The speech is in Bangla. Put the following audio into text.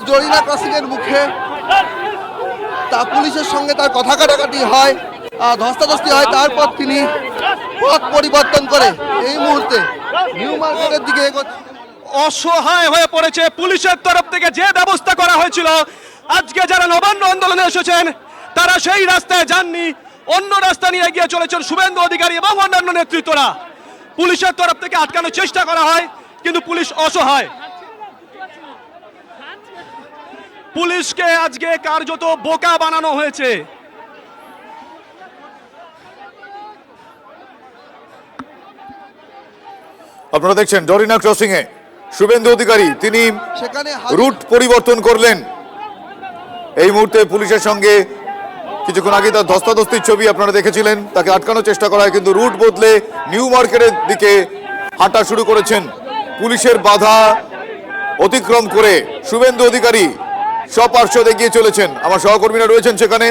জরিনা ক্রসিং এর মুখে তা পুলিশের সঙ্গে তার কথা কাটাকাটি হয়, ধস্তাধস্তি হয়। তারপর তিনি পথ পরিবর্তন করে এই মুহূর্তে নিউ মার্কেটের দিকে এগোচ্ছেন। অসহায় হয়ে পড়েছে পুলিশের তরফ থেকে যে ব্যবস্থা করা হয়েছিল। আজকে যারা নবান্ন আন্দোলনে এসেছেন তারা সেই রাস্তায় যাননি, অন্য রাস্তা নিয়ে এগিয়ে চলেছেন শুভেন্দু অধিকারী এবং অন্যান্য নেতৃত্বরা। পুলিশের তরফ থেকে আটকানোর চেষ্টা করা হয়, কিন্তু পুলিশ অসহায়। পুলিশকে আজকে কার্যত বোকা বানানো হয়েছে। আপনারা দেখছেন জরিনা ক্রসিং এ শুভেন্দু অধিকারী তিনি সেখানে রুট পরিবর্তন করলেন। এই মুহূর্তে পুলিশের সঙ্গে কিছুক্ষণ আগে তার ধস্তাধস্তির ছবি আপনারা দেখেছিলেন। তাকে আটকানোর চেষ্টা করা হয়, কিন্তু রুট বদলে নিউ মার্কেটের দিকে হাঁটা শুরু করেছেন। পুলিশের বাধা অতিক্রম করে শুভেন্দু অধিকারী স্বপার্শ্বদ এগিয়ে চলেছেন। আমার সহকর্মীরা রয়েছেন সেখানে।